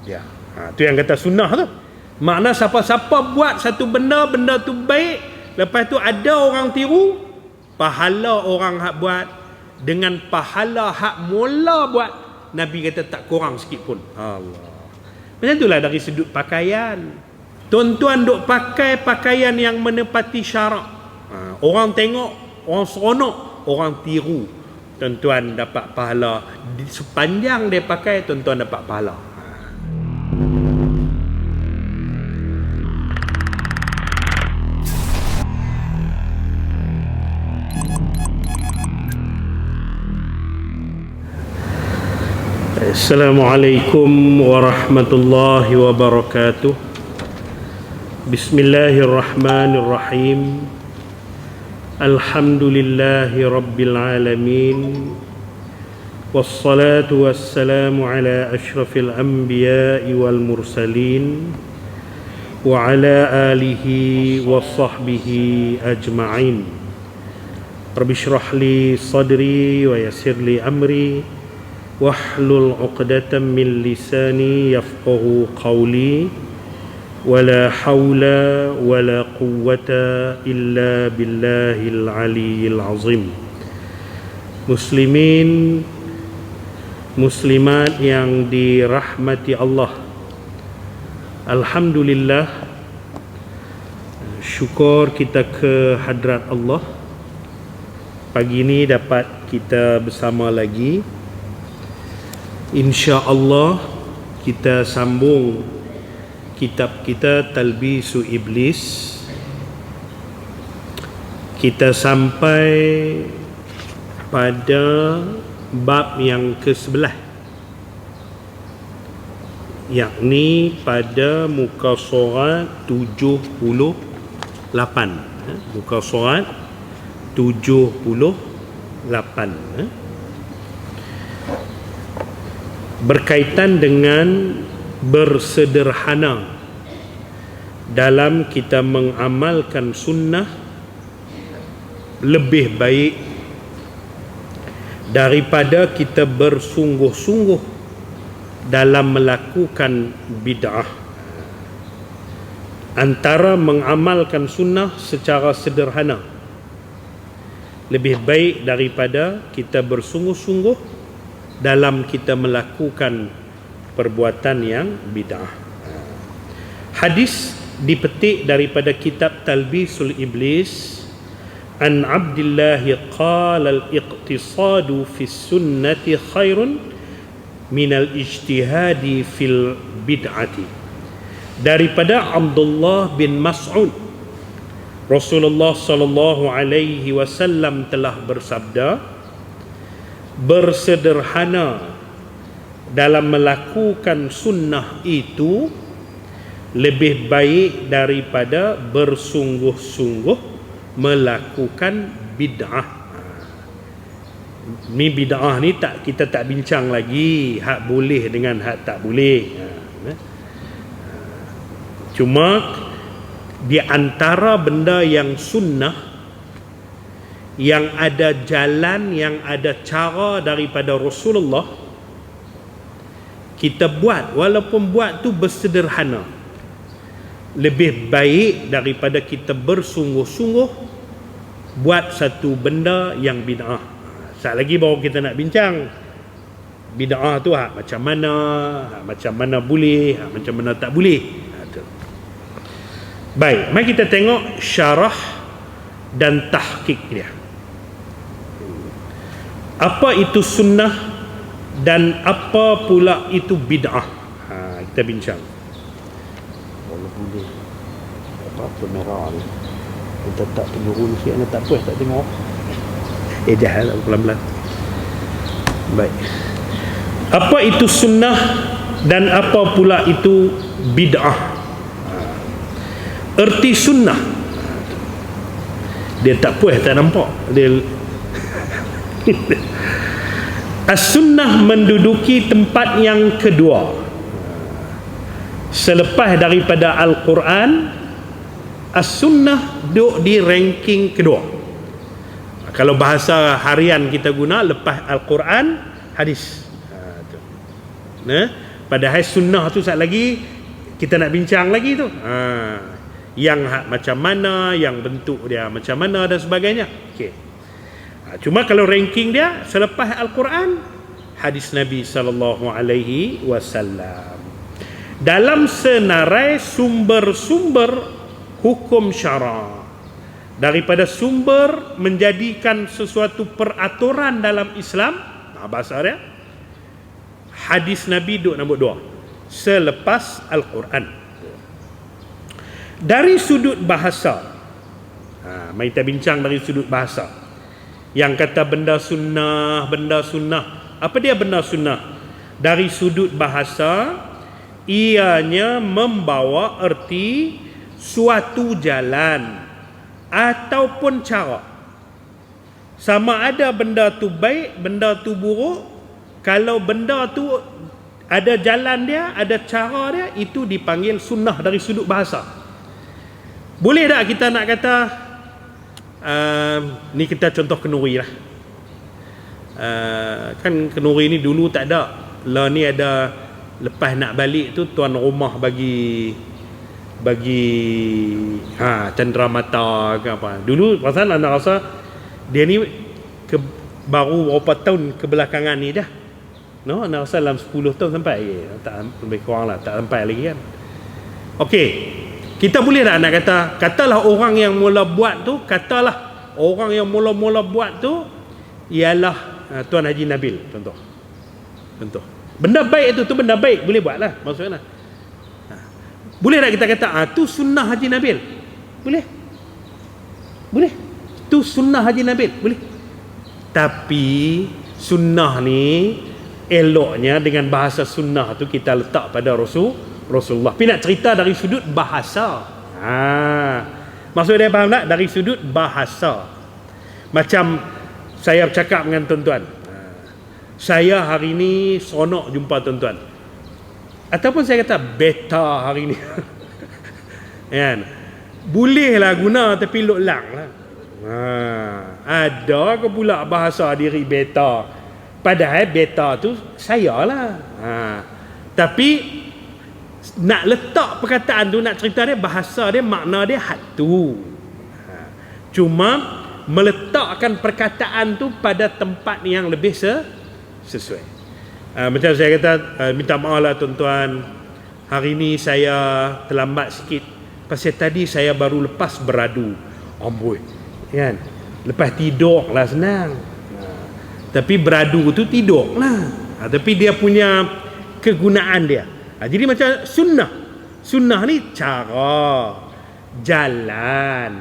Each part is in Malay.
dia. Tu yang kata sunnah tu. Makna siapa-siapa buat satu benda tu baik, lepas tu ada orang tiru, pahala orang hak buat dengan pahala hak mula buat, Nabi kata tak kurang sikit pun. Allah. Macam itulah dari sudut pakaian. Tuan-tuan duk pakai pakaian yang menepati syarak. Orang tengok, orang seronok, orang tiru. Tuan-tuan dapat pahala. Sepanjang dia pakai, tuan-tuan dapat pahala. Assalamualaikum warahmatullahi wabarakatuh. Bismillahirrahmanirrahim. Alhamdulillahi rabbil alamin. Wassalatu wassalamu ala ashrafil anbiya'i wal mursalin wa ala alihi wa sahbihi ajma'in. Rabbi shrah li sadri wa yassir li amri wahlul 'uqdatam min lisani yafqahu qawli wala haula wala quwwata illa billahil aliyyil azim. Muslimin muslimat yang dirahmati Allah, alhamdulillah, syukur kita ke hadrat Allah. Pagi ini dapat kita bersama lagi. InsyaAllah kita sambung kitab kita Talbisu Iblis. Kita sampai pada bab yang ke-11, yakni pada muka surat 78. Muka surat 78 berkaitan dengan bersederhana dalam kita mengamalkan sunnah lebih baik daripada kita bersungguh-sungguh dalam melakukan bid'ah. Antara mengamalkan sunnah secara sederhana lebih baik daripada kita bersungguh-sungguh dalam kita melakukan perbuatan yang bid'ah. Hadis dipetik daripada kitab Talbisul Iblis. An Abdullah qala al-iqtisadu fi sunnati khairun min al-ijtihadi fil bid'ati. Daripada Abdullah bin Mas'ud, Rasulullah sallallahu alaihi wasallam telah bersabda, bersederhana dalam melakukan sunnah itu lebih baik daripada bersungguh-sungguh melakukan bid'ah. Ni bid'ah ni kita tak bincang lagi hak boleh dengan hak tak boleh. Cuma di antara benda yang sunnah, yang ada jalan, yang ada cara daripada Rasulullah, kita buat, walaupun buat tu bersederhana, lebih baik daripada kita bersungguh-sungguh buat satu benda yang bid'ah. Sekali lagi baru kita nak bincang bid'ah tu hak macam mana boleh, hak macam mana tak boleh. Baik, mari kita tengok syarah dan tahqiq dia. Apa itu sunnah dan apa pula itu bid'ah? Kita bincang. Boleh apa merah ni. Kita tak penjuru ni sikit, tak puas tak tengok. Jahal pelan-pelan. Baik. Apa itu sunnah dan apa pula itu bid'ah? Erti sunnah, dia tak puas tak nampak. Dia As-sunnah menduduki tempat yang kedua selepas daripada Al-Quran. As-sunnah duduk di ranking kedua. Kalau bahasa harian kita guna, lepas Al-Quran, hadis. Padahal sunnah tu sat lagi kita nak bincang lagi tu. Yang macam mana, yang bentuk dia macam mana dan sebagainya. Okey. Cuma kalau ranking dia selepas Al-Quran, hadis Nabi sallallahu alaihi wasallam. Dalam senarai sumber-sumber hukum syara, daripada sumber menjadikan sesuatu peraturan dalam Islam, bahasa dia hadis Nabi duk nombor 2 selepas Al-Quran. Dari sudut bahasa, mari kita bincang dari sudut bahasa. Yang kata benda sunnah, apa dia benda sunnah? Dari sudut bahasa, ianya membawa erti suatu jalan ataupun cara. Sama ada benda tu baik, benda tu buruk. Kalau benda tu ada jalan dia, ada cara dia, itu dipanggil sunnah dari sudut bahasa. Boleh tak kita nak kata ni kita contoh kenuri lah. Kan kenuri ni dulu tak ada. Lah ni ada, lepas nak balik tu tuan rumah bagi cenderamata ke apa. Dulu pasal anak rasa dia ni baru berapa tahun kebelakangan ni dah. No, anak rasa dalam 10 tahun sampai. Tak, lebih kurang lah, tak sampai lagi kan. Okey. Kita boleh tak nak katalah orang yang mula buat tu, orang yang mula-mula buat tu ialah Tuan Haji Nabil, contoh. Benda baik tu benda baik, boleh buat lah maksudnya. Boleh tak kita kata tu sunnah Haji Nabil? Boleh. Tu sunnah Haji Nabil, boleh. Tapi sunnah ni eloknya dengan bahasa sunnah tu kita letak pada Rasulullah. Tapi nak cerita dari sudut bahasa. Maksud dia faham tak? Dari sudut bahasa. Macam saya bercakap dengan tuan-tuan. Saya hari ni seronok jumpa tuan-tuan. Ataupun saya kata beta hari ni. Kan? Bolehlah guna tapi lok lang lah. Ada ke pula bahasa diri beta? Padahal beta tu saya lah. Tapi nak letak perkataan tu, nak cerita dia, bahasa dia, makna dia had tu. Cuma meletakkan perkataan tu pada tempat yang lebih sesuai. Macam saya kata, minta maaf lah tuan-tuan, hari ni saya terlambat sikit pasal tadi saya baru lepas beradu. Amboi, kan? Lepas tidur lah senang. Tapi beradu tu tidur lah. Tapi dia punya kegunaan dia. Jadi macam sunnah ni cara, jalan.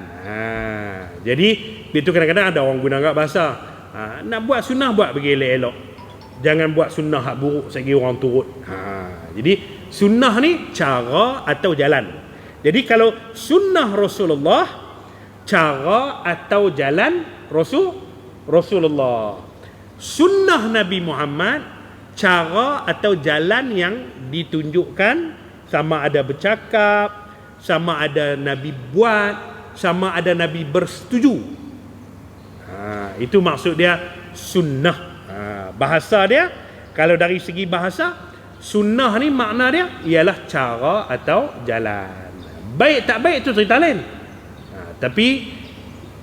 Jadi itu kadang-kadang ada orang guna agak bahasa, nak buat sunnah buat bagi elok-elok, jangan buat sunnah hak buruk segi orang turut. Jadi sunnah ni cara atau jalan. Jadi kalau sunnah Rasulullah, cara atau jalan Rasulullah. Sunnah Nabi Muhammad, cara atau jalan yang ditunjukkan, sama ada bercakap, sama ada Nabi buat, sama ada Nabi bersetuju. Itu maksud dia sunnah. Bahasa dia, kalau dari segi bahasa, sunnah ni makna dia ialah cara atau jalan. Baik tak baik itu cerita lain. Tapi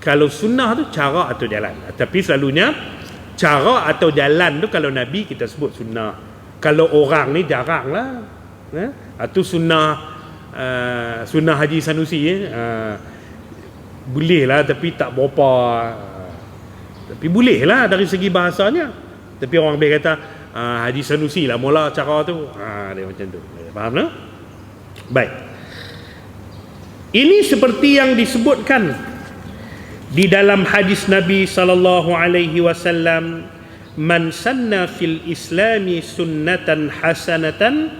kalau sunnah tu cara atau jalan. Tapi selalunya cara atau jalan tu kalau Nabi kita sebut sunnah. Kalau orang ni jarang lah. Itu sunnah Haji Sanusi. Boleh lah tapi tak berapa. Tapi boleh lah dari segi bahasanya. Tapi orang boleh kata Haji Sanusi lah mula cara tu. Dia macam tu. Faham tak? Baik. Ini seperti yang disebutkan di dalam hadis Nabi sallallahu alaihi wasallam, man sanna fil islami sunnatan hasanatan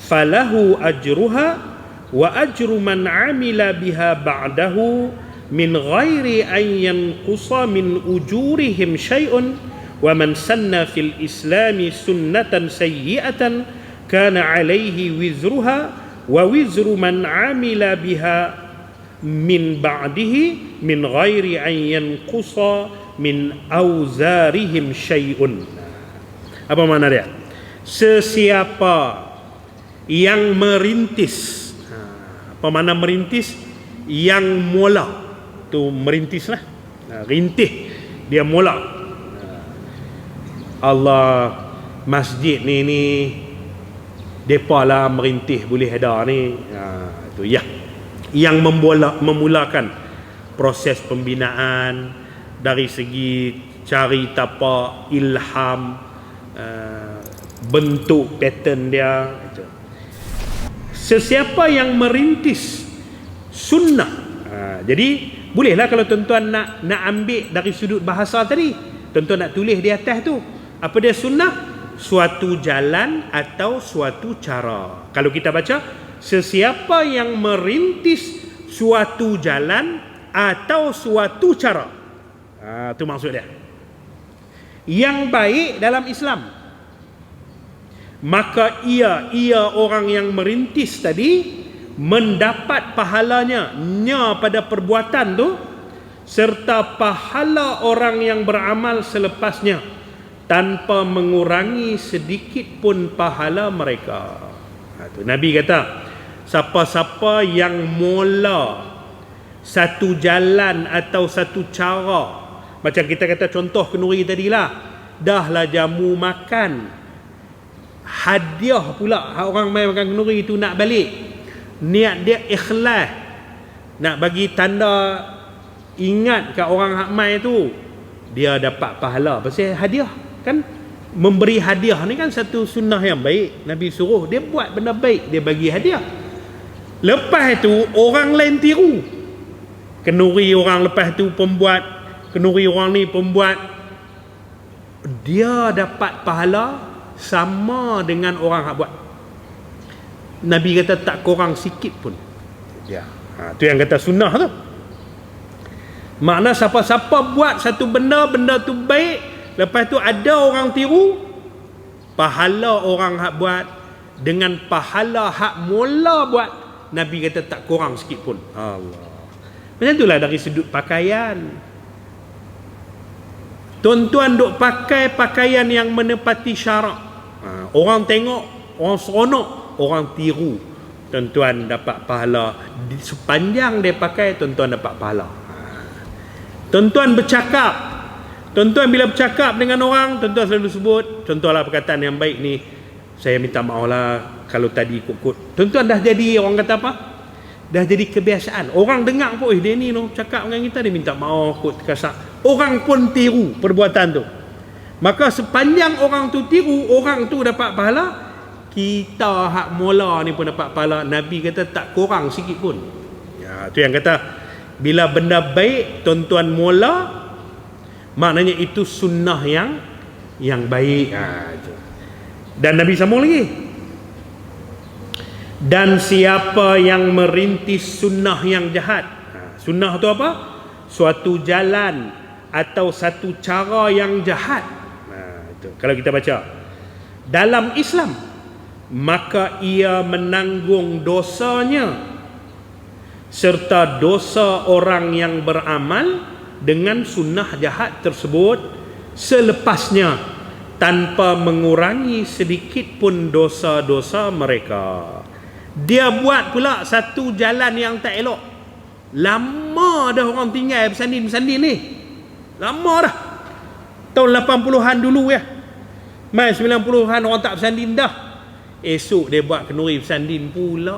falahu ajruha wa ajru man amila biha ba'dahu min ghairi an yanqusa min ujurihim syai'un wa man sanna fil islami sunnatan sayyi'atan kana alaihi wizruha wa wizru man amila biha min ba'dihi min ghairi an yanqusa min auzarihim syai'un. Apa makna dia? Sesiapa yang merintis. Apa makna merintis? Yang mula. Tu merintis lah. Rintih, dia mula. Allah, masjid ni depa lah merintih boleh ada ni. Tu ya. Yang memulakan proses pembinaan dari segi cari tapak, ilham, bentuk pattern dia. Sesiapa yang merintis sunnah, jadi bolehlah kalau tuan-tuan nak ambil dari sudut bahasa tadi, tuan-tuan nak tulis di atas tu, apa dia sunnah? Suatu jalan atau suatu cara. Kalau kita baca, sesiapa yang merintis suatu jalan atau suatu cara, itu maksud dia, yang baik dalam Islam, maka ia orang yang merintis tadi mendapat pahalanya pada perbuatan tu, serta pahala orang yang beramal selepasnya tanpa mengurangi sedikit pun pahala mereka. Nabi kata, siapa-siapa yang mula satu jalan atau satu cara, macam kita kata contoh kenduri tadilah, dahlah jamu makan, hadiah pula orang mai makan kenduri tu nak balik, niat dia ikhlas, nak bagi tanda ingat kat orang hak mai tu, dia dapat pahala pasal hadiah kan. Memberi hadiah ni kan satu sunnah yang baik. Nabi suruh dia buat benda baik, dia bagi hadiah. Lepas tu orang lain tiru, kenduri orang lepas tu pembuat, kenduri orang ni pembuat, dia dapat pahala sama dengan orang hak buat. Nabi kata tak kurang sikit pun. Ya, tu yang kata sunnah tu. Makna siapa-siapa buat satu benda tu baik, lepas tu ada orang tiru, pahala orang hak buat dengan pahala hak mula buat, Nabi kata tak kurang sikit pun. Allah. Macam itulah dari sudut pakaian. Tuan-tuan duk pakai pakaian yang menepati syarak, orang tengok, orang seronok, orang tiru, tuan-tuan dapat pahala. Sepanjang dia pakai, tuan-tuan dapat pahala. Tuan-tuan bercakap, tuan-tuan bila bercakap dengan orang, tuan-tuan selalu sebut, contohlah perkataan yang baik ni, saya minta maaf lah kalau tadi ikut-ikut. Tuan-tuan dah jadi, orang kata apa? Dah jadi kebiasaan. Orang dengar pun, dia ni no, cakap dengan kita, dia minta maaf kot kasar. Orang pun tiru perbuatan tu. Maka sepanjang orang tu tiru, orang tu dapat pahala, kita hak mula ni pun dapat pahala. Nabi kata tak kurang sikit pun. Ya, tu yang kata, bila benda baik tuan-tuan mula, maknanya itu sunnah yang baik. Dan Nabi sambung lagi, dan siapa yang merintis sunnah yang jahat. Sunnah tu apa? Suatu jalan atau satu cara yang jahat. Itu. Kalau kita baca dalam Islam, maka ia menanggung dosanya serta dosa orang yang beramal dengan sunnah jahat tersebut selepasnya, tanpa mengurangi sedikit pun dosa-dosa mereka. Dia buat pula satu jalan yang tak elok. Lama dah orang tinggal bersandin-bersandin ni, lama dah, tahun 80-an dulu ya, mai 90-an orang tak bersandin dah. Esok dia buat kenduri bersandin pula.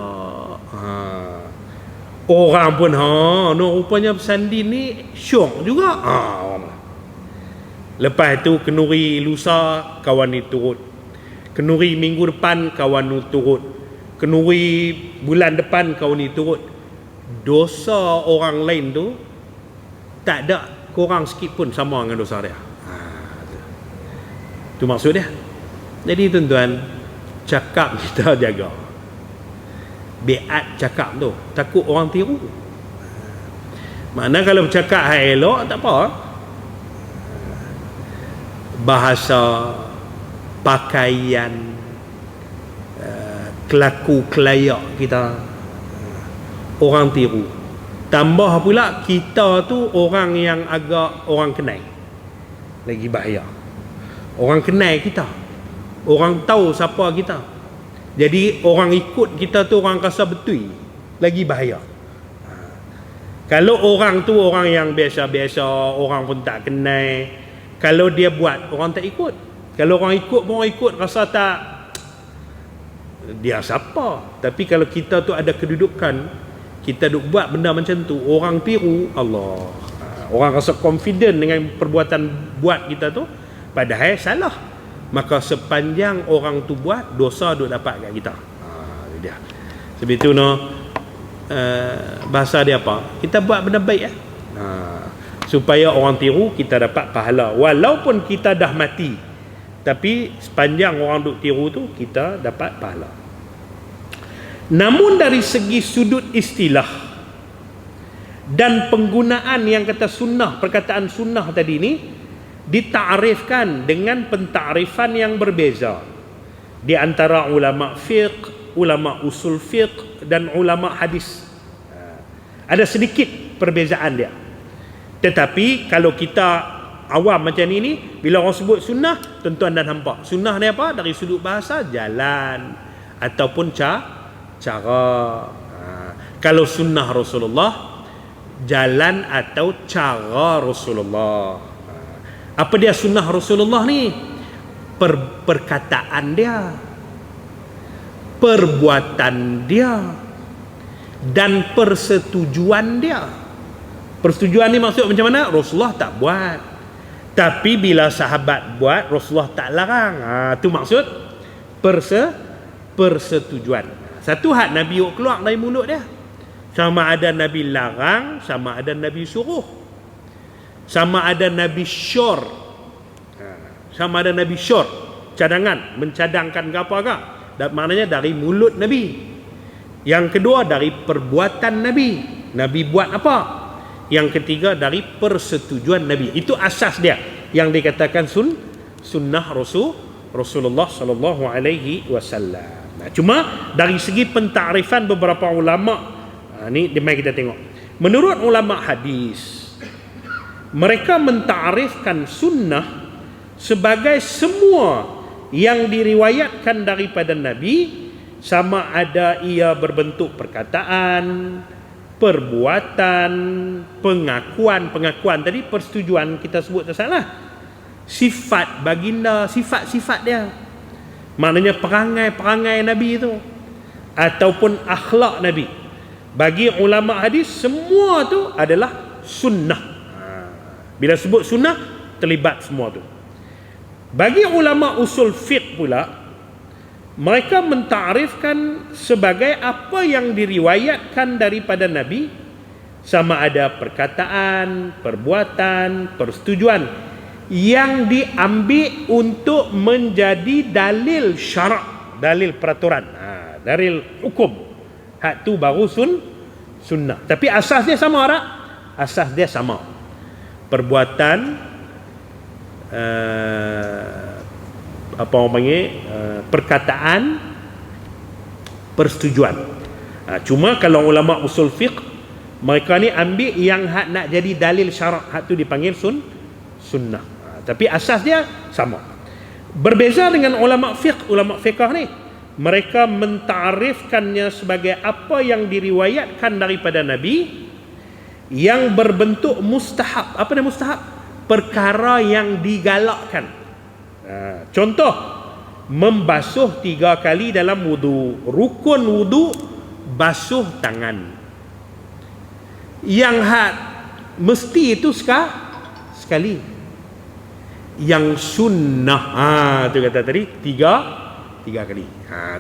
Orang pun no, rupanya bersandin ni syok juga. Lepas tu kenduri lusa kawan ni turut, kenduri minggu depan kawan ni turut, kenduri bulan depan kawan ni turut. Dosa orang lain tu tak ada kurang sikit pun sama dengan dosa dia. Tu maksud dia. Jadi tuan-tuan, cakap kita jaga, biat cakap tu, takut orang tiru. Mana kalau bercakap hal elok tak apa, bahasa, pakaian, kelaku kelayak kita, orang tiru. Tambah pula kita tu orang yang agak orang kenal, lagi bahaya. Orang kenal kita, orang tahu siapa kita, Jadi orang ikut kita tu orang rasa betul, lagi bahaya. Kalau orang tu orang yang biasa-biasa, orang pun tak kenal, kalau dia buat, orang tak ikut. Kalau orang ikut pun orang ikut, rasa tak, dia siapa. Tapi kalau kita tu ada kedudukan, kita duk buat benda macam tu, orang tiru, Allah, orang rasa confident dengan perbuatan buat kita tu, padahal salah. Maka sepanjang orang tu buat, dosa duk dapat kat kita. Dia. Sebab itu bahasa dia apa? Kita buat benda baik supaya orang tiru, kita dapat pahala. Walaupun kita dah mati, tapi sepanjang orang duk tiru tu, kita dapat pahala. Namun dari segi sudut istilah dan penggunaan yang kata sunnah, perkataan sunnah tadi ni ditakrifkan dengan pentakrifan yang berbeza di antara ulama fiqh, ulama usul fiqh dan ulama hadis. Ada sedikit perbezaan dia. Tetapi kalau kita awam macam ni, bila orang sebut sunnah, tuan-tuan dah nampak. Sunnah ni apa? Dari sudut bahasa, jalan ataupun cara. Kalau sunnah Rasulullah, jalan atau cara Rasulullah. Apa dia sunnah Rasulullah ni? Perkataan dia, perbuatan dia, dan persetujuan dia. Persetujuan ni maksud macam mana? Rasulullah tak buat, tapi bila sahabat buat, Rasulullah tak larang. Tu maksud persetujuan. Satu hak Nabi keluar dari mulut dia, sama ada Nabi larang, sama ada Nabi suruh, sama ada Nabi syur, sama ada Nabi syur, cadangan, mencadangkan ke apa ke, dan maknanya dari mulut Nabi. Yang kedua dari perbuatan Nabi, Nabi buat apa. Yang ketiga dari persetujuan Nabi. Itu asas dia yang dikatakan sunnah Rasulullah sallallahu alaihi wasallam. Cuma dari segi pentakrifan beberapa ulama, ni mari kita tengok. Menurut ulama hadis, mereka mentakrifkan sunnah sebagai semua yang diriwayatkan daripada Nabi, sama ada ia berbentuk perkataan, perbuatan, pengakuan tadi persetujuan kita sebut tak salah, sifat baginda, sifat-sifat dia, maknanya perangai-perangai Nabi itu, ataupun akhlak Nabi. Bagi ulama hadis, semua tu adalah sunnah. Bila sebut sunnah, terlibat semua tu. Bagi ulama usul fiqh pula, mereka mentakrifkan sebagai apa yang diriwayatkan daripada Nabi, sama ada perkataan, perbuatan, persetujuan yang diambil untuk menjadi dalil syarak, dalil peraturan, dalil hukum. Hak tu baru sunnah. Tapi asas dia sama tak? Asas dia sama. Perbuatan, apa orang panggil, perkataan, persetujuan. Cuma kalau ulama usul fiqh, mereka ni ambil yang hak nak jadi dalil syarak, hak tu dipanggil sunnah. Tapi asas dia sama. Berbeza dengan ulama fiqh, ulama fiqh ni, mereka mentakrifkannya sebagai apa yang diriwayatkan daripada Nabi yang berbentuk mustahab. Apa dia mustahab? Perkara yang digalakkan. Contoh, membasuh 3 kali dalam wudu. Rukun wudu, basuh tangan. Yang hak mesti itu sekali. Yang sunnah, tu kata tadi, tiga kali.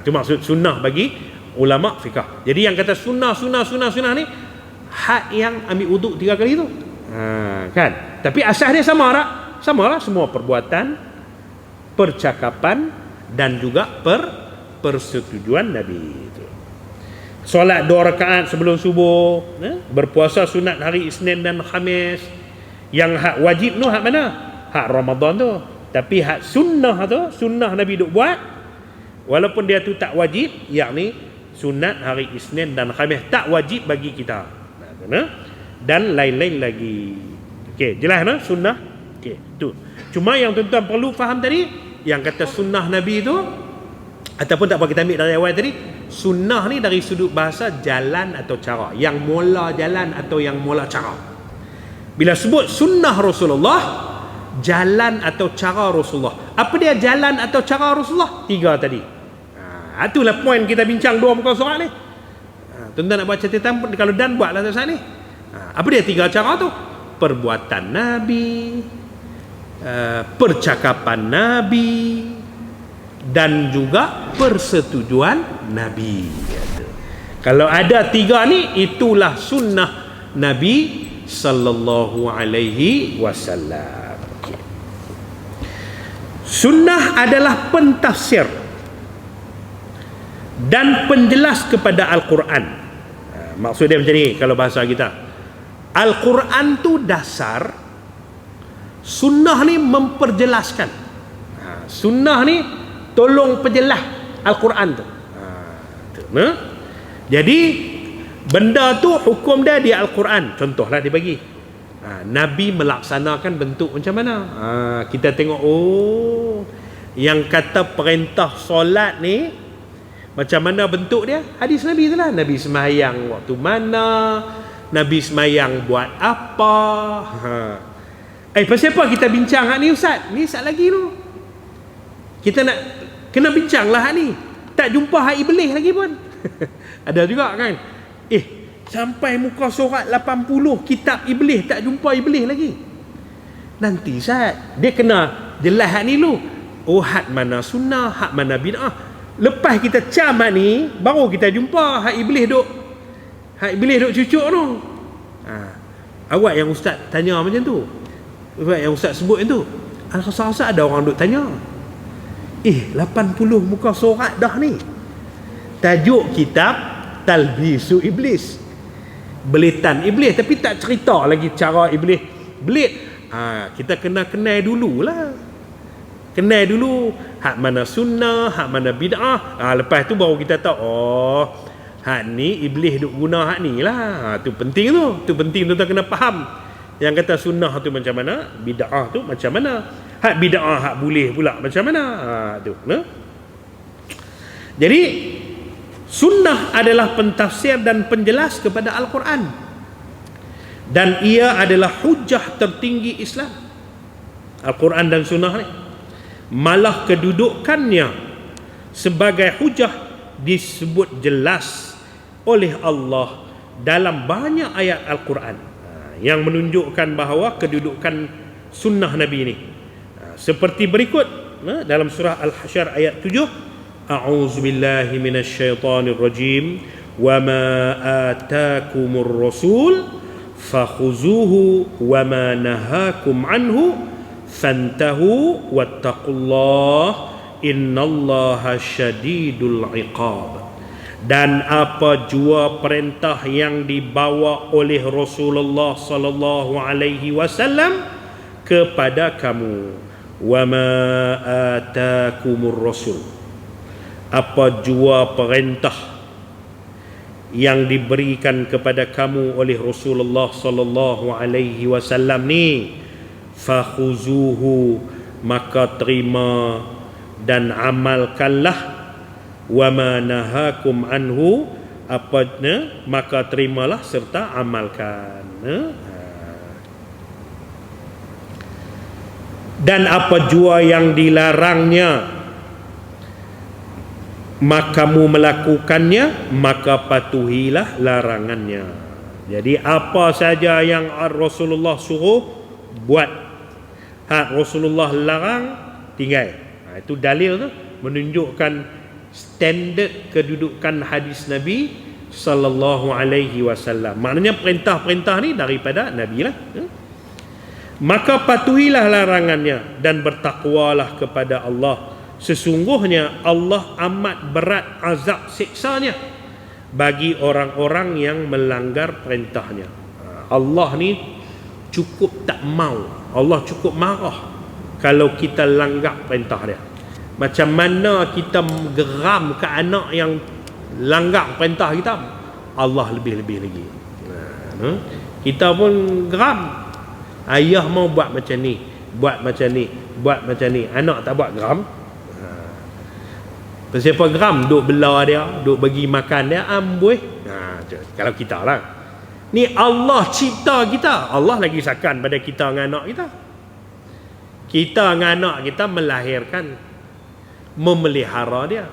Tu maksud sunnah bagi ulama fiqh. Jadi yang kata sunnah ni, hak yang ambil wuduk 3 kali tu, kan? Tapi asas dia sama tak? Sama lah, semua perbuatan, percakapan, dan juga persetujuan Nabi itu. Solat 2 rakaat sebelum subuh, berpuasa sunat hari Isnin dan Khamis. Yang hak wajib tu hak mana? Hak Ramadan tu. Tapi hak sunnah tu, sunnah Nabi duk buat, walaupun dia tu tak wajib, yakni sunat hari Isnin dan Khamis, tak wajib bagi kita. Dan lain-lain lagi. Okey, jelas nah sunnah. Okey, tu. Cuma yang tuan-tuan perlu faham tadi, yang kata sunnah Nabi tu Ataupun tak apa, kita ambil dari awal tadi, sunnah ni dari sudut bahasa jalan atau cara, yang mula jalan atau yang mula cara. Bila sebut sunnah Rasulullah, jalan atau cara Rasulullah. Apa dia jalan atau cara Rasulullah? 3 tadi. Itulah poin kita bincang 2 muka surat ni. Tuan-tuan nak buat catatan, kalau dan buatlah saat ni. Apa dia 3 cara tu? Perbuatan Nabi, percakapan Nabi, dan juga persetujuan Nabi. Kalau ada 3 ni, itulah sunnah Nabi sallallahu alaihi wasallam. Sunnah adalah pentafsir dan penjelas kepada Al-Quran. Maksud dia macam ni kalau bahasa kita. Al-Quran tu dasar, sunnah ni memperjelaskan. Sunnah ni tolong perjelas Al-Quran tu. Jadi benda tu hukum dia di Al-Quran. Contohlah dia bagi, Nabi melaksanakan bentuk macam mana. Kita tengok, yang kata perintah solat ni macam mana bentuk dia? Hadis Nabi tu lah. Nabi sembahyang waktu mana, Nabi sembahyang buat apa. Pasal apa kita bincang hak ni Ustaz? Ni Ustaz lagi tu, kita nak kena bincang lah hak ni. Tak jumpa hak iblis lagi pun. Ada juga kan, sampai muka surat 80 kitab iblis tak jumpa iblis lagi. Nanti Ustaz, dia kena jelas hak ni dulu. Hak mana sunnah, hak mana bid'ah. Lepas kita cam hak ni, baru kita jumpa hak iblis duk cucuk tu. Awak yang Ustaz tanya macam tu, awak yang Ustaz sebut tu, rasa-rasa ada orang duk tanya, 80 muka surat dah ni. Tajuk kitab Talbisu Iblis, belitan iblis, tapi tak cerita lagi cara iblis belit. Kita kena kenal dululah. Kenal dulu hak mana sunnah, hak mana bid'ah. Lepas tu baru kita tahu, hak ni iblis duk guna hak ni lah. Tu penting tu. Tu penting tuan-tuan kena faham. Yang kata sunnah tu macam mana, bid'ah tu macam mana. Hak bid'ah hak boleh pula macam mana. Tu. Jadi sunnah adalah pentafsir dan penjelas kepada Al-Quran, dan ia adalah hujah tertinggi Islam. Al-Quran dan sunnah ni, malah kedudukannya sebagai hujah disebut jelas oleh Allah dalam banyak ayat Al-Quran, yang menunjukkan bahawa kedudukan sunnah Nabi ini seperti berikut. Dalam surah Al-Hasyr ayat 7, A'udzu billahi minasyaitonir rajim, wa ma ataakumur rasul fakhuzuhu wa ma nahakum anhu fantahu wattaqullah innallaha syadidul iqab. Dan apa jua perintah yang dibawa oleh Rasulullah sallallahu alaihi wasallam kepada kamu, wa ma ataakumur rasul, apa jua perintah yang diberikan kepada kamu oleh Rasulullah sallallahu alaihi wasallam ni, fakhuzuhu, maka terima dan amalkanlah, wa ma nahakum anhu, maka terimalah serta amalkan. Dan apa jua yang dilarangnya, maka kamu melakukannya, maka patuhilah larangannya. Jadi apa saja yang Rasulullah suruh buat, hak Rasulullah larang tinggal. Itu dalil tu menunjukkan standard kedudukan hadis Nabi sallallahu alaihi wasallam. Maknanya perintah-perintah ni daripada Nabi lah. Maka patuhilah larangannya dan bertakwalah kepada Allah. Sesungguhnya Allah amat berat azab siksanya bagi orang-orang yang melanggar perintahnya. Allah ni cukup tak mau, Allah cukup marah kalau kita langgar perintah dia. Macam mana kita geram ke anak yang langgar perintah kita, Allah lebih-lebih lagi. Kita pun geram. Ayah mau buat macam ni, buat macam ni, buat macam ni, anak tak buat, geram. Pasal apa geram duk bela dia, duk bagi makan dia, amboi. Kalau kita lah. Ni Allah cipta kita. Allah lagi sakan pada kita dengan anak kita. Kita dengan anak kita melahirkan, memelihara dia.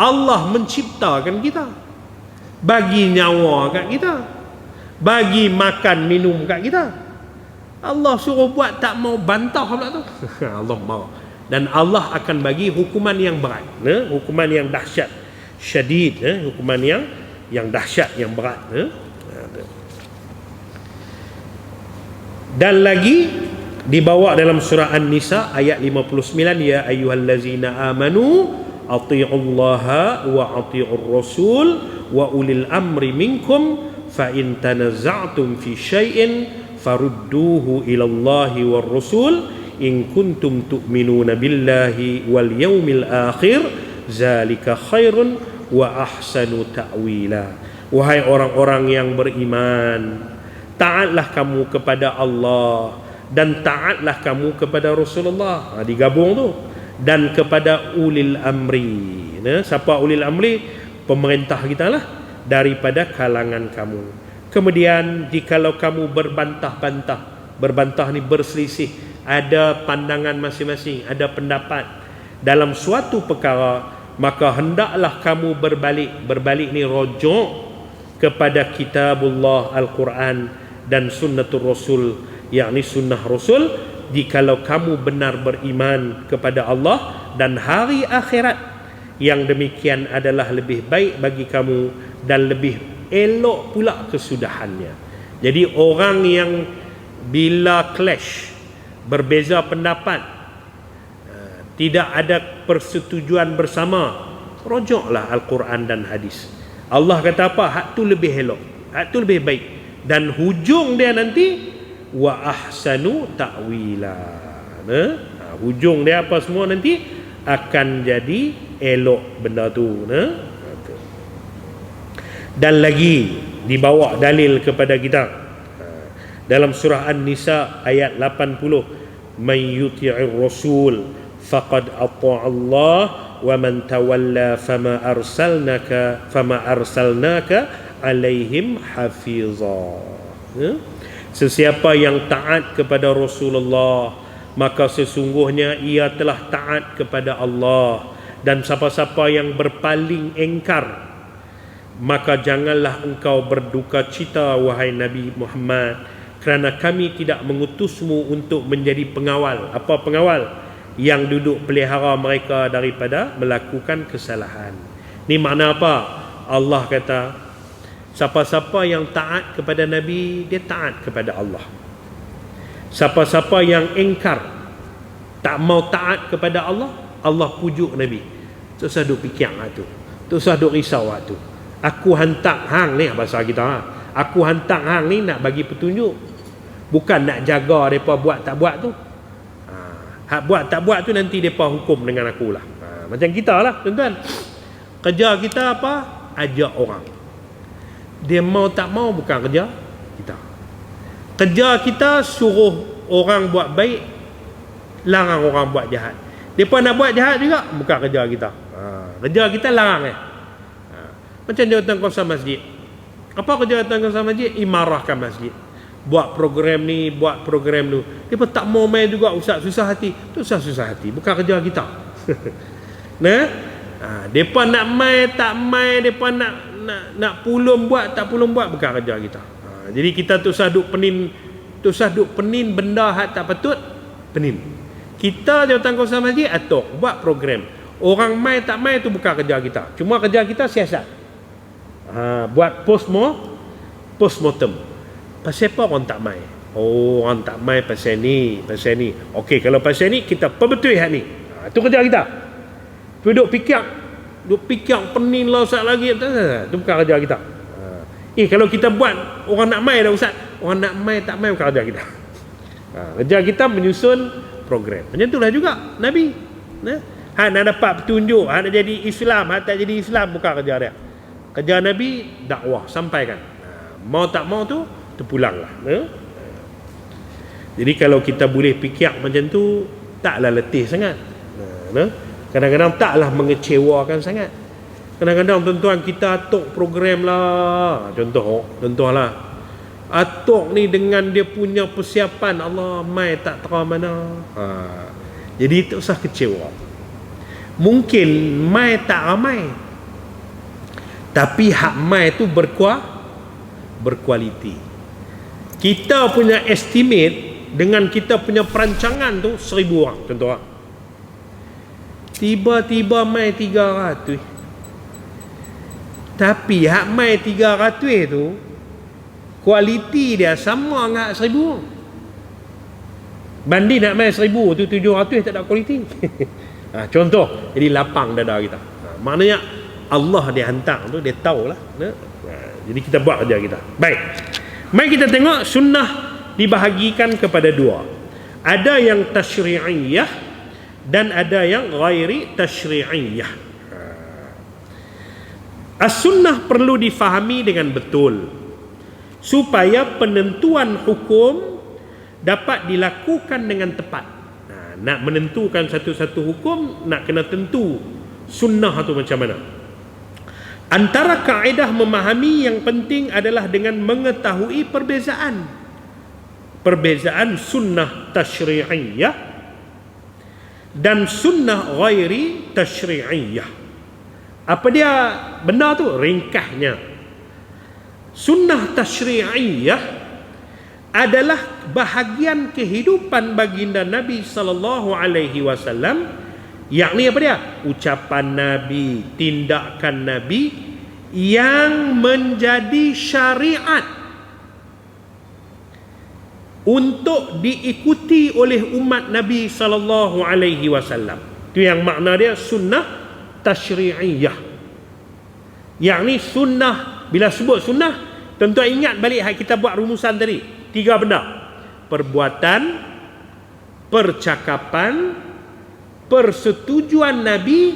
Allah menciptakan kita, bagi nyawa kat kita, bagi makan minum kat kita. Allah suruh buat tak mau, bantah pula tu. Allah mau. Dan Allah akan bagi hukuman yang berat, hukuman yang dahsyat, syadid, hukuman yang dahsyat, yang berat. Dan lagi dibawa dalam surah An-Nisa ayat 59, ya ayyuhallazina amanu atii'ullaha wa atii'ur rasul wa ulil amri minkum fa in tanaza'tum fi syai'in farudduhu ilallahi war rasul in kuntum tu'minuna billahi wal yaumil akhir zalika khairun wa ahsanu ta'wila. Wahai orang-orang yang beriman, taatlah kamu kepada Allah dan taatlah kamu kepada Rasulullah. Digabung tu. Dan kepada ulil amri. Siapa ulil amri? Pemerintah kita lah, daripada kalangan kamu. Kemudian jikalau kamu berbantah ni berselisih, ada pandangan masing-masing, ada pendapat dalam suatu perkara, maka hendaklah kamu berbalik ni rujuk kepada kitabullah Al-Quran dan sunnatul Rasul, yakni sunnah Rasul. Jikalau kamu benar beriman kepada Allah dan hari akhirat, yang demikian adalah lebih baik bagi kamu dan lebih elok pula kesudahannya. Jadi orang yang bila clash, berbeza pendapat, tidak ada persetujuan bersama, rujuklah Al-Quran dan hadis. Allah kata apa? Hak tu lebih elok, hak tu lebih baik, dan hujung dia nanti wa ahsanu ta'wila. Hujung dia apa semua nanti akan jadi elok benda tu. Dan lagi dibawa dalil kepada kita dalam surah An-Nisa ayat 80, may yuti'ir rasul faqad ata'a Allah wa man tawalla fama arsalnaka alaihim hafiza. Sesiapa yang taat kepada Rasulullah, maka sesungguhnya ia telah taat kepada Allah. Dan siapa-siapa yang berpaling engkar, maka janganlah engkau berduka cita, wahai Nabi Muhammad, kerana kami tidak mengutusmu untuk menjadi pengawal. Apa pengawal? Yang duduk pelihara mereka daripada melakukan kesalahan. Ni makna apa? Allah kata, siapa-siapa yang taat kepada Nabi, dia taat kepada Allah. Siapa-siapa yang engkar, tak mau taat kepada Allah, Allah pujuk Nabi. Tak usah duk fikir tu, tak usah duk risau tu. Aku hantar hang ni, bahasa kita, aku hantar hang ni nak bagi petunjuk, bukan nak jaga mereka buat tak buat tu. Hak buat tak buat tu nanti mereka hukum dengan aku lah. Macam kita lah tuan-tuan, kerja kita apa? Ajak orang. Dia mau tak mau bukan kerja kita. Kerja kita suruh orang buat baik, larang orang buat jahat. Mereka nak buat jahat juga, bukan kerja kita. Kerja kita larang. Macam jawatan kawasan masjid. Apa kerja jawatan kawasan masjid? Imarahkan masjid. Buat program ni, buat program tu. Mereka tak mau main juga, ustaz susah hati. Tu ustaz susah hati, bukan kerja kita. Mereka nak main tak main, mereka nak pulung buat tak pulung buat, bukan kerja kita. Jadi kita tu usah duk penin benda hak tak patut penin. Kita jawatan kawasan masjid atur buat program. Orang main tak main tu bukan kerja kita. Cuma kerja kita siasat. Buat postmortem. Pasal apa orang tak main? Oh, orang tak main pasal ni. Okey, kalau pasal ni kita perbetul hak ni. Itu kerja kita. Duk fikir pening lah ustaz lagi. Itu bukan kerja kita. Kalau kita buat orang nak main dah ustaz, orang nak main tak main bukan kerja kita. Kerja kita menyusun program. Macam itulah juga Nabi. Hak nak dapat petunjuk, hak nak jadi Islam, hak tak jadi Islam, bukan kerja dia. Kerja Nabi dakwah, sampaikan. Mau tak mau tu terpulanglah. Jadi kalau kita boleh fikir macam tu, taklah letih sangat. Kadang-kadang taklah mengecewakan sangat. Kadang-kadang tuan-tuan kita atok program lah. Contohlah. Atok ni dengan dia punya persiapan, Allah mai tak tahu mana. Jadi tak usah kecewa. Mungkin mai tak ramai, tapi hak mai tu berkualiti. Kita punya estimate dengan kita punya perancangan tu 1000 orang contoh. Tiba-tiba mai 300. Tapi hak mai 300 tu kualiti dia sama dengan 1000 orang. Banding nak mai 1000 tu 700 tak ada kualiti. Contoh, jadi lapang dada kita. Maknanya Allah dia hantar tu, dia tahulah. Jadi kita buat kerja kita. Baik. Mari kita tengok sunnah dibahagikan kepada dua. Ada yang tasyri'iyah dan ada yang ghairi tasyri'iyah. As-sunnah perlu difahami dengan betul supaya penentuan hukum dapat dilakukan dengan tepat. Nak menentukan satu-satu hukum, nak kena tentu sunnah tu macam mana. Antara kaedah memahami yang penting adalah dengan mengetahui perbezaan sunnah tasyri'iyah dan sunnah ghairi tasyri'iyah. Apa dia benda tu? Ringkasnya, sunnah tasyri'iyah adalah bahagian kehidupan baginda Nabi sallallahu alaihi wasallam. Yakni apa dia? Ucapan Nabi, tindakan Nabi yang menjadi syariat untuk diikuti oleh umat Nabi sallallahu alaihi wasallam. Itu yang makna dia sunnah tasyri'iyah. Yakni sunnah, bila sebut sunnah, tentu ingat balik kita buat rumusan tadi. 3 benda. Perbuatan, percakapan, persetujuan Nabi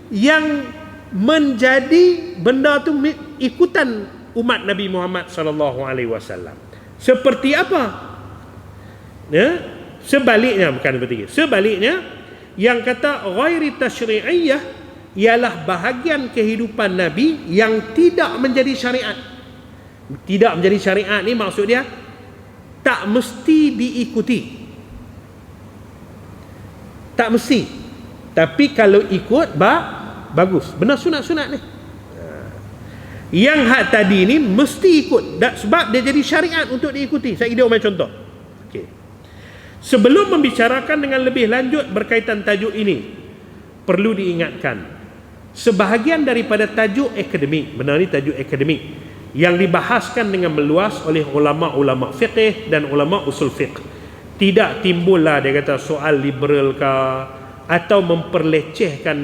yang menjadi benda tu ikutan umat Nabi Muhammad sallallahu alaihi wasallam. Seperti apa? Sebaliknya, bukan seperti itu. Sebaliknya, yang kata ghairi tasyri'iyah ialah bahagian kehidupan Nabi yang tidak menjadi syariat. Tidak menjadi syariat ni maksud dia tak mesti diikuti. Tak mesti. Tapi kalau ikut bagus. Benar sunat-sunat ni. Yang hak tadi ni mesti ikut sebab dia jadi syariat untuk diikuti. Saya bagi dia umum contoh. Okey. Sebelum membicarakan dengan lebih lanjut berkaitan tajuk ini, perlu diingatkan sebahagian daripada tajuk akademik, benar ni tajuk akademik, yang dibahaskan dengan meluas oleh ulama-ulama fiqh dan ulama usul fiqh, tidak timbullah dia kata soal liberal ke atau memperlecehkan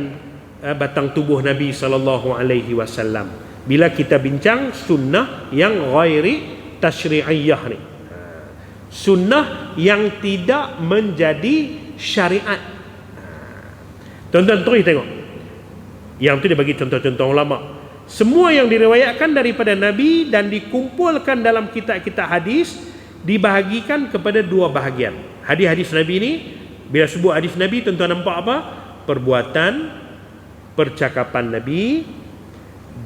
batang tubuh Nabi sallallahu alaihi wasallam bila kita bincang sunnah yang ghairi tasyri'iyah ni, sunnah yang tidak menjadi syariat. Tuan-tuan terus tengok yang tu dia bagi contoh-contoh ulama. Semua yang diriwayatkan daripada Nabi dan dikumpulkan dalam kitab-kitab hadis dibahagikan kepada 2 bahagian. Hadis-hadis Nabi ni, bila sebut hadis Nabi, tuan-tuan nampak apa? Perbuatan, percakapan Nabi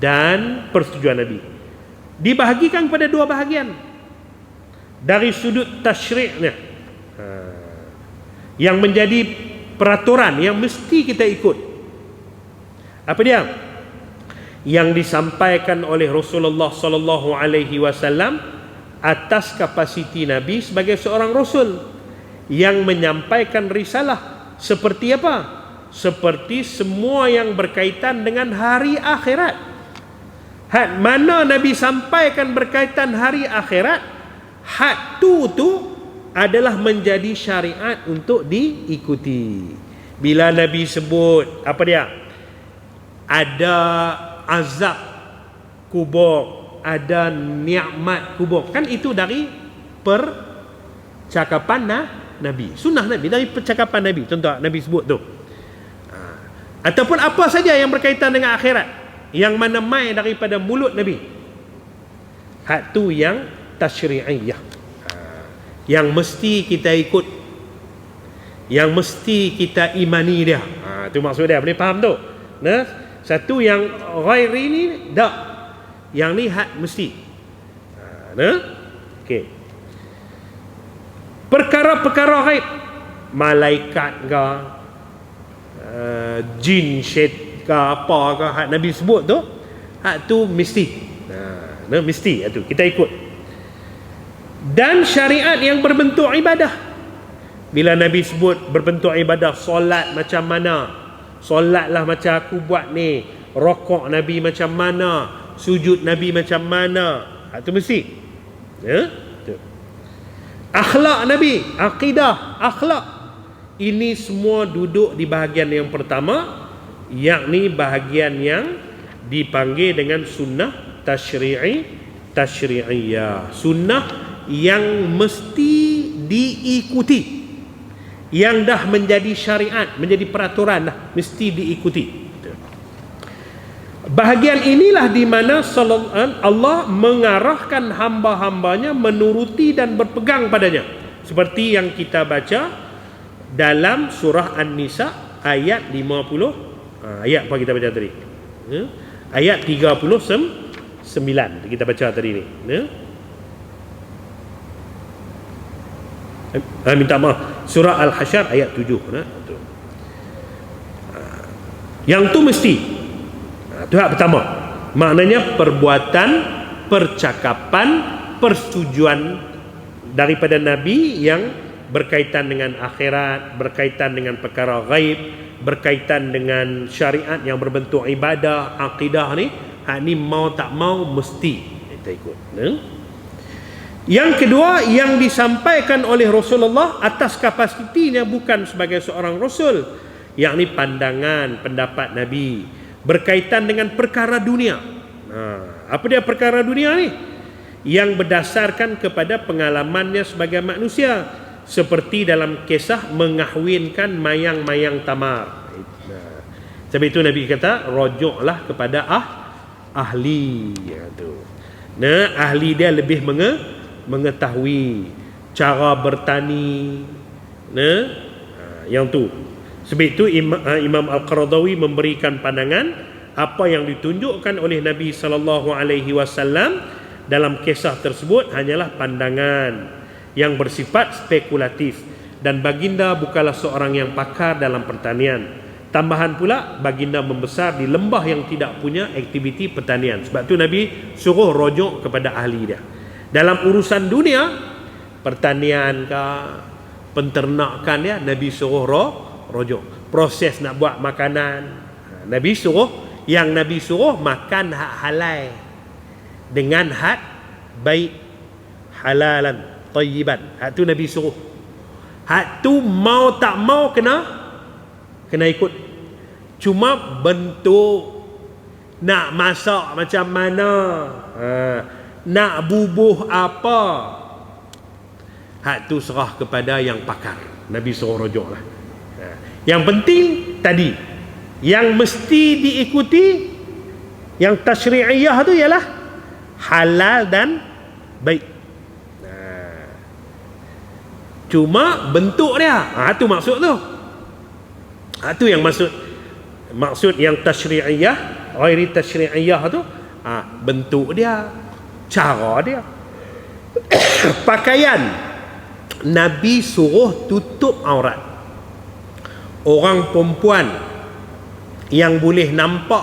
dan persetujuan Nabi. Dibahagikan kepada 2 bahagian. Dari sudut tasyri'nya, yang menjadi peraturan yang mesti kita ikut. Apa dia? Yang disampaikan oleh Rasulullah sallallahu alaihi wasallam atas kapasiti Nabi sebagai seorang rasul yang menyampaikan risalah. Seperti apa? Seperti semua yang berkaitan dengan hari akhirat. Had mana Nabi sampaikan berkaitan hari akhirat, had tu adalah menjadi syariat untuk diikuti. Bila Nabi sebut apa dia? Ada azab kubur, ada nikmat kubur, kan itu dari percakapan Nabi, sunnah Nabi, dari percakapan Nabi. Contoh Nabi sebut tu, ataupun apa saja yang berkaitan dengan akhirat yang mana mai daripada mulut Nabi, hak tu yang tasyri'iyah, yang mesti kita ikut, yang mesti kita imani dia. Tu maksud dia, boleh faham tu. Nah, satu yang ghairi ni tak. Yang ni had mesti. Nah. Okey. Perkara-perkara ghaib, malaikat ke, jin, syaitan ke, apa ke, had Nabi sebut tu, had tu mesti. Nah, mesti tu kita ikut. Dan syariat yang berbentuk ibadah. Bila Nabi sebut berbentuk ibadah, solat macam mana? Solatlah macam aku buat ni. Rokok Nabi macam mana? Sujud Nabi macam mana? Itu mesti. Ya? Akhlak Nabi, akidah, akhlak. Ini semua duduk di bahagian yang pertama, yakni bahagian yang dipanggil dengan sunnah tasyri'iyah. Sunnah yang mesti diikuti, yang dah menjadi syariat, menjadi peraturan dah, mesti diikuti. Bahagian inilah di mana Allah mengarahkan hamba-hambanya menuruti dan berpegang padanya, seperti yang kita baca dalam surah An-Nisa ayat 50. Ayat apa kita baca tadi? Ayat 39 kita baca tadi ni. Minta maaf, surah Al-Hasyr ayat 7. Yang tu mesti. Itu hak pertama. Maknanya perbuatan, percakapan, persetujuan daripada Nabi yang berkaitan dengan akhirat, berkaitan dengan perkara ghaib, berkaitan dengan syariat yang berbentuk ibadah, akidah ni, hak ni mau tak mau mesti kita ikut. Yang kedua, yang disampaikan oleh Rasulullah atas kapasitinya bukan sebagai seorang Rasul, yakni pandangan, pendapat Nabi berkaitan dengan perkara dunia. Apa dia perkara dunia ni? Yang berdasarkan kepada pengalamannya sebagai manusia, seperti dalam kisah mengahwinkan mayang-mayang tamar. Sebab itu Nabi kata, rojoklah kepada ahli. Ahli dia lebih mengetahui cara bertani. Yang tu. Sebab itu Imam Al-Qaradawi memberikan pandangan apa yang ditunjukkan oleh Nabi SAW dalam kisah tersebut hanyalah pandangan yang bersifat spekulatif, dan baginda bukanlah seorang yang pakar dalam pertanian. Tambahan pula, baginda membesar di lembah yang tidak punya aktiviti pertanian. Sebab tu Nabi suruh rojok kepada ahli dia. Dalam urusan dunia, pertanian ke, penternakan dia, Nabi suruh rojok. Proses nak buat makanan, Nabi suruh, yang Nabi suruh makan hak halal dengan hak baik, halalan tayyiban. Hak tu Nabi suruh. Hak tu mau tak mau kena ikut. Cuma bentuk nak masak macam mana, nak bubuh apa, hak tu serah kepada yang pakar. Nabi suruh rojoklah. Yang penting tadi, yang mesti diikuti, yang tasyri'iyah tu ialah halal dan baik. Cuma bentuk dia, tu maksud tu. Tu yang maksud yang tasyri'iyah, ghairi tasyri'iyah tu, bentuk dia, cara dia. Pakaian, Nabi suruh tutup aurat. Orang perempuan yang boleh nampak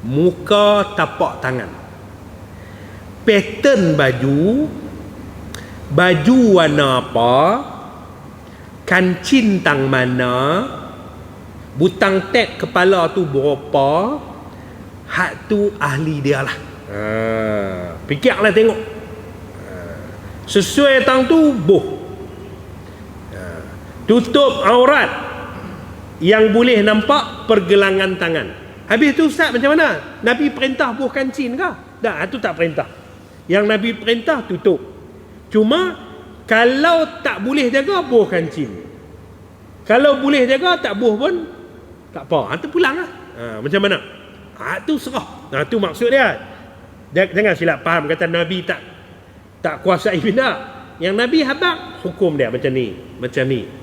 muka tapak tangan. Pattern baju warna apa, kancing tang mana, butang tek kepala tu berapa, hak tu ahli dia lah. Fikirlah tengok. Sesuai tang tu tutup aurat, yang boleh nampak pergelangan tangan. Habis tu ustaz macam mana? Nabi perintah buh kancing ke? Tak, itu tak perintah. Yang Nabi perintah tutup. Cuma kalau tak boleh jaga, buh kancing. Kalau boleh jaga, tak buh pun tak apa. Itu pulang lah. Macam mana? Itu serah. Itu maksud dia. Jangan silap faham kata Nabi tak kuasai benda. Yang Nabi habaq hukum dia macam ni, macam ni.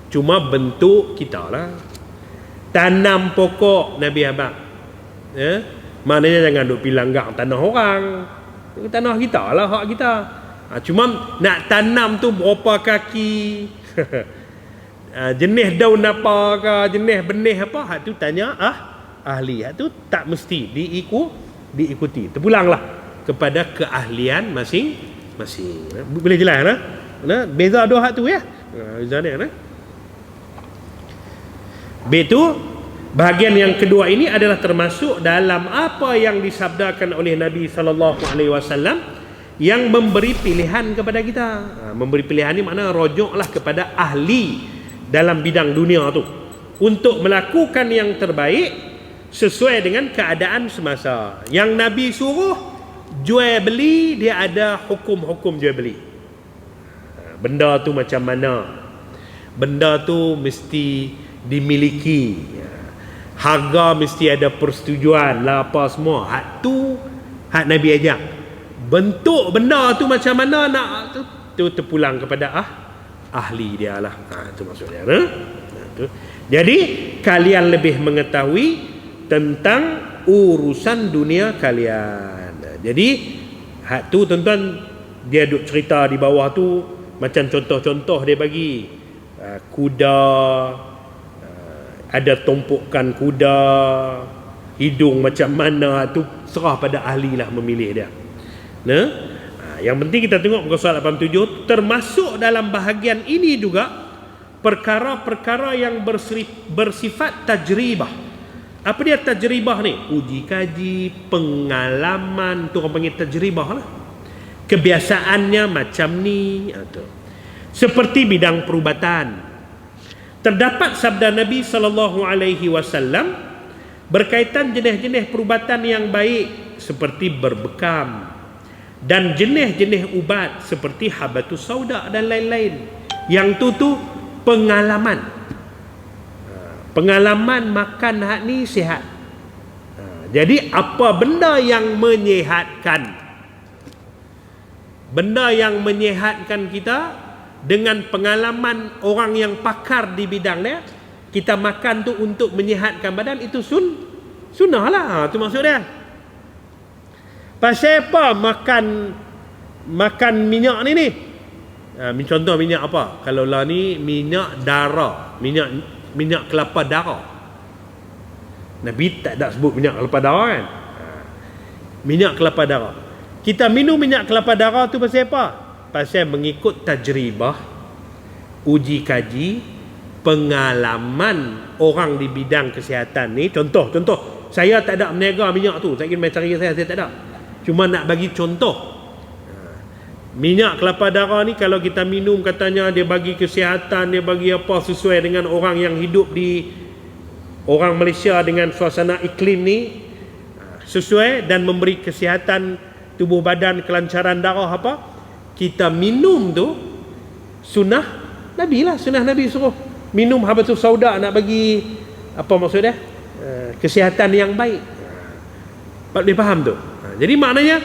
Cuma bentuk kita lah. Tanam pokok Nabi abang. Maknanya jangan duk pi langgar tanah orang. Tanah kita lah, hak kita. Cuma nak tanam tu berapa kaki, jenis daun apa ke, jenis benih apa, hak tu tanya ahli. Hak tu tak mesti diikuti. Terpulanglah kepada keahlian masing-masing. Boleh jelas beza dua hak tu ya. Beza dia B tu bahagian yang kedua ini adalah termasuk dalam apa yang disabdakan oleh Nabi SAW yang memberi pilihan kepada kita. Memberi pilihan ni makna rojoklah kepada ahli dalam bidang dunia tu untuk melakukan yang terbaik sesuai dengan keadaan semasa. Yang Nabi suruh jual beli, dia ada hukum-hukum jual beli. Benda tu macam mana? Benda tu mesti dimiliki, harga mesti ada persetujuan lah, apa semua. Hak tu hak Nabi ajak. Bentuk benda tu macam mana nak tu terpulang kepada ahli dia lah. Itu maksudnya. Jadi kalian lebih mengetahui tentang urusan dunia kalian. Jadi hak tu tuan-tuan, dia duk cerita di bawah tu macam contoh-contoh dia bagi. Kuda, ada tumpukan kuda, hidung macam mana, tu serah pada ahli lah memilih dia. Yang penting kita tengok muka surat 87, termasuk dalam bahagian ini juga perkara-perkara yang bersifat tajribah. Apa dia tajribah ni? Uji kaji, pengalaman, tu orang panggil tajribah lah. Kebiasaannya macam ni. Seperti bidang perubatan, terdapat sabda Nabi SAW berkaitan jenis-jenis perubatan yang baik seperti berbekam, dan jenis-jenis ubat seperti habatus sauda dan lain-lain. Yang tu pengalaman. Pengalaman makan hak ni sihat. Jadi apa benda yang menyihatkan? Benda yang menyihatkan kita dengan pengalaman orang yang pakar di bidang dia, kita makan tu untuk menyihatkan badan, itu sunnah lah. Tu maksud dia. Pasal apa makan minyak ni? Contoh minyak apa? Kalau lah ni minyak darah, minyak kelapa darah. Nabi tak ada sebut minyak kelapa darah kan? Minyak kelapa darah. Kita minum minyak kelapa darah tu pasal apa? Pasal mengikut tajribah, uji kaji, pengalaman orang di bidang kesihatan ni. Contoh, saya tak ada meniaga minyak tu, saya ingin main cari saya tak ada. Cuma nak bagi contoh. Minyak kelapa darah ni kalau kita minum, katanya dia bagi kesihatan, dia bagi apa, sesuai dengan orang yang hidup di orang Malaysia dengan suasana iklim ni, sesuai dan memberi kesihatan tubuh badan, kelancaran darah apa. Kita minum tu sunnah Nabi lah. Sunnah Nabi suruh minum habatus sauda, nak bagi apa maksud dia? Kesihatan yang baik. Boleh faham tu? Jadi maknanya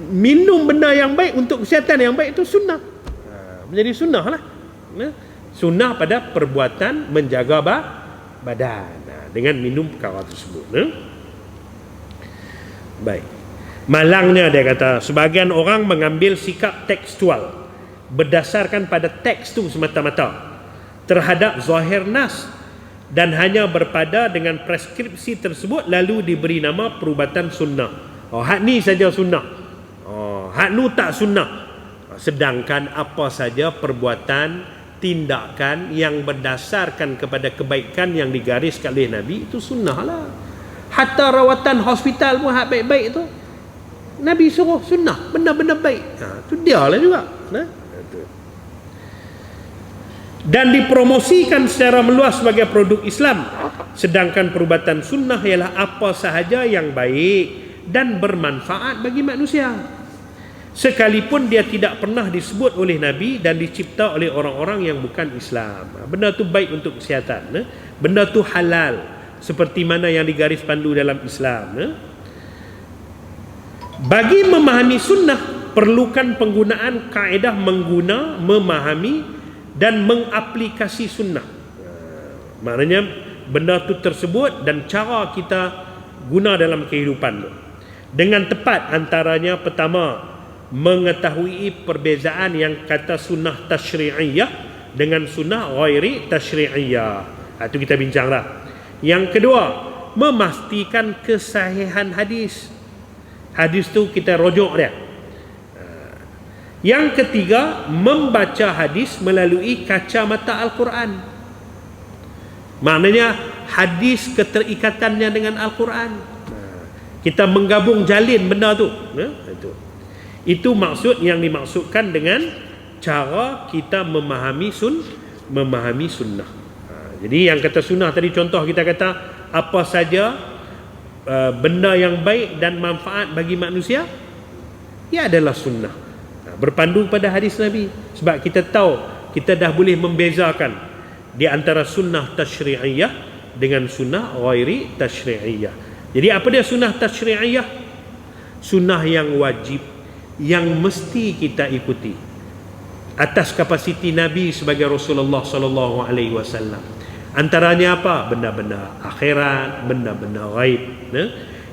minum benda yang baik untuk kesihatan yang baik itu sunnah. Menjadi sunnah lah. Sunnah pada perbuatan menjaga badan dengan minum perkara tersebut. Baik. Malangnya dia kata, sebagian orang mengambil sikap tekstual berdasarkan pada teks tu semata-mata terhadap zahir nas dan hanya berpada dengan preskripsi tersebut lalu diberi nama perubatan sunnah. Hak ni saja sunnah, hak nu tak sunnah. Sedangkan apa saja perbuatan, tindakan yang berdasarkan kepada kebaikan yang digariskan oleh Nabi, itu sunnah lah. Hatta rawatan hospital pun hak baik-baik tu Nabi suruh sunnah, benda-benda baik. Itu dia lah juga. Dan dipromosikan secara meluas sebagai produk Islam. Sedangkan perubatan sunnah ialah apa sahaja yang baik dan bermanfaat bagi manusia, sekalipun dia tidak pernah disebut oleh Nabi dan dicipta oleh orang-orang yang bukan Islam. Benda tu baik untuk kesihatan. Benda tu halal, seperti mana yang digaris pandu dalam Islam. Bagi memahami sunnah, perlukan penggunaan kaedah memahami dan mengaplikasi sunnah. Maknanya benda tu tersebut dan cara kita guna dalam kehidupan tu dengan tepat. Antaranya pertama, mengetahui perbezaan yang kata sunnah tashri'iyah dengan sunnah ghairi tashri'iyah. Itu kita bincang dah. Yang kedua, memastikan kesahihan hadis. Hadis tu kita rujuk dia. Yang ketiga, membaca hadis melalui kacamata Al-Quran. Maknanya hadis keterikatannya dengan Al-Quran. Kita menggabung jalin benda tu. Itu maksud yang dimaksudkan dengan cara kita memahami sunnah. Jadi yang kata sunnah tadi, contoh kita kata apa saja benda yang baik dan manfaat bagi manusia, ia adalah sunnah. Berpandu pada hadis Nabi. Sebab kita tahu, kita dah boleh membezakan di antara sunnah tashri'iyah dengan sunnah ghairi tashri'iyah. Jadi apa dia sunnah tashri'iyah? Sunnah yang wajib, yang mesti kita ikuti atas kapasiti Nabi sebagai Rasulullah sallallahu alaihi wasallam. Antaranya apa? Benda-benda akhirat, benda-benda ghaib.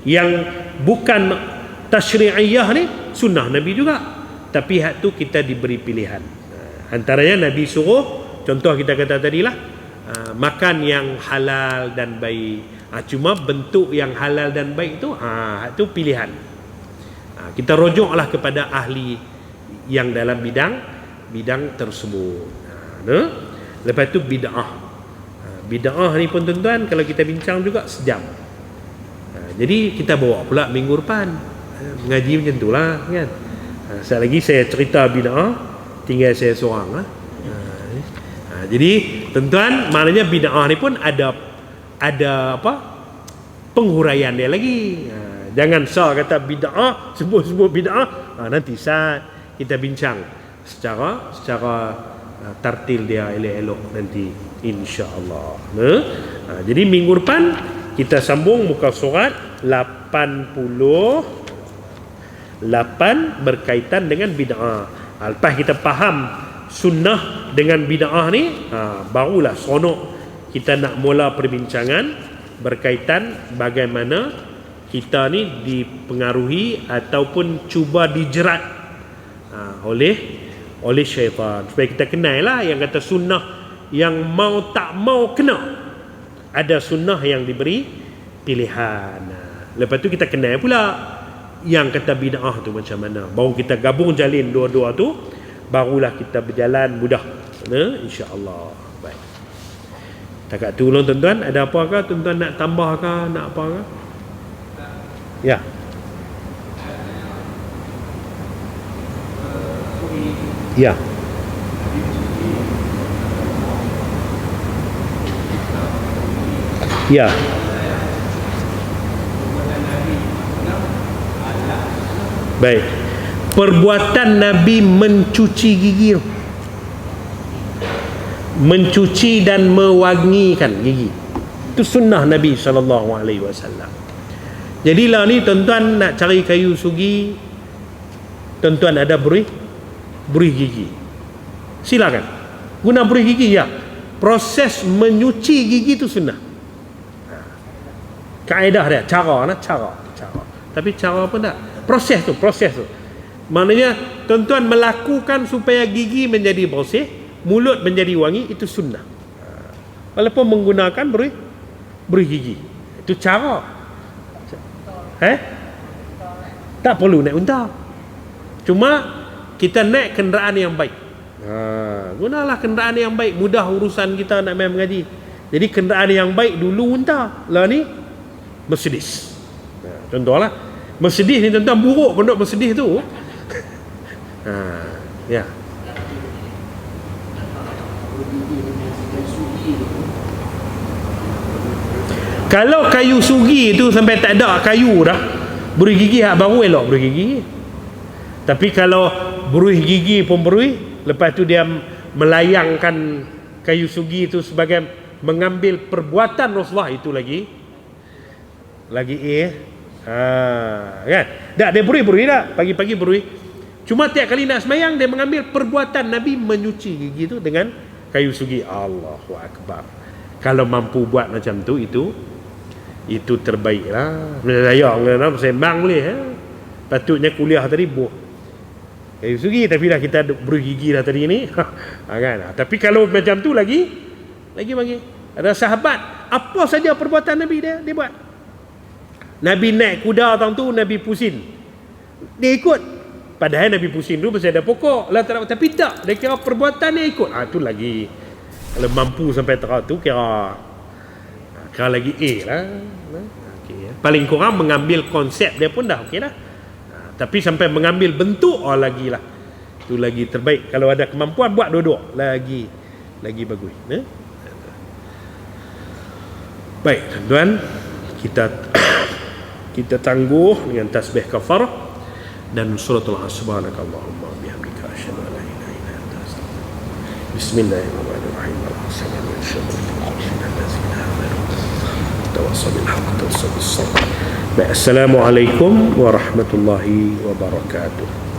Yang bukan tashri'iyah ni sunnah Nabi juga, tapi hak tu kita diberi pilihan. Antaranya Nabi suruh, contoh kita kata tadilah, makan yang halal dan baik. Cuma bentuk yang halal dan baik tu, hak tu pilihan. Kita rujuklah kepada ahli yang dalam bidang tersebut. Lepas tu bid'ah. Bid'ah ni pun tuan-tuan, kalau kita bincang juga sejam. Jadi kita bawa pula minggu depan mengaji macam tu lah kan. Sekali lagi saya cerita bid'ah, tinggal saya seorang lah. Jadi tuan-tuan, maknanya bid'ah ni pun ada apa, penghuraian dia lagi. Jangan sah kata bid'ah, sebut bid'ah, nanti saat kita bincang secara tartil dia elok-elok nanti insya-Allah. Jadi minggu depan kita sambung muka surat 88 berkaitan dengan bid'ah. Lepas kita faham sunnah dengan bid'ah ni, barulah seronok kita nak mula perbincangan berkaitan bagaimana kita ni dipengaruhi ataupun cuba dijerat oleh syaitan. Supaya kita kenal lah yang kata sunnah yang mau tak mau kena. Ada sunnah yang diberi pilihan. Lepas tu kita kenal pula yang kata bid'ah tu macam mana. Baru kita gabung jalin dua-dua tu, barulah kita berjalan mudah. InsyaAllah. Baik. Takat tu ulun tuan-tuan, ada apakah tuan-tuan nak tambahkah, nak apakah? Ya. Ya. Ya. Baik. Perbuatan Nabi mencuci gigi, mencuci dan mewangikan gigi, itu sunnah Nabi SAW. Jadi lah ni tuan-tuan nak cari kayu sugi, tuan-tuan ada buih gigi, silakan guna buih gigi. Ya, proses menyuci gigi itu sunnah. Kaedah dia, cara. Tapi cara apa tak? Proses tu. Maknanya tuan-tuan melakukan supaya gigi menjadi bersih, mulut menjadi wangi, itu sunnah. Walaupun menggunakan buih gigi, itu cara. Tak perlu naik unta. Cuma kita naik kenderaan yang baik. Gunalah kenderaan yang baik, mudah urusan kita nak main mengaji. Jadi kenderaan yang baik dulu unta, lah ni Mercedes. Contohlah Mercedes ni tuan-tuan, buruk pondok Mercedes tu. Ya. Kalau kayu sugi tu sampai tak ada kayu dah, buih gigi hak baru elok buih gigi. Tapi kalau buih gigi pun lepas tu dia melayangkan kayu sugi itu sebagai mengambil perbuatan Rasulullah, itu lagi kan? Tak, dia buih tak, pagi-pagi buih. Cuma tiap kali nak semayang dia mengambil perbuatan Nabi menyuci gigi itu dengan kayu sugi. Allahu Akbar. Kalau mampu buat macam tu, itu terbaik lah. Saya orang sembang boleh patutnya kuliah tadi sugi, tapi dah kita bergigi dah tadi ni kan? Tapi kalau macam tu lagi ada sahabat, apa saja perbuatan Nabi dia buat. Nabi naik kuda tang tu, Nabi pusing, dia ikut. Padahal Nabi pusing dulu pasal ada pokok lah, tapi tak, dia kira perbuatan dia ikut. Tu lagi, kalau mampu sampai terang tu kira lagi lah. Okay. Paling kurang mengambil konsep dia pun dah okey dah. Tapi sampai mengambil bentuk lagi lah, tu lagi terbaik. Kalau ada kemampuan buat dua-dua lagi bagus. Baik tuan-tuan, kita tangguh dengan tasbih kafarah dan suratul subhanakallahumma wa bihamdika asyhadu an la ilaha illa anta astaghfiruka. Bismillahirrahmanirrahim. Assalamualaikum warahmatullahi wabarakatuh.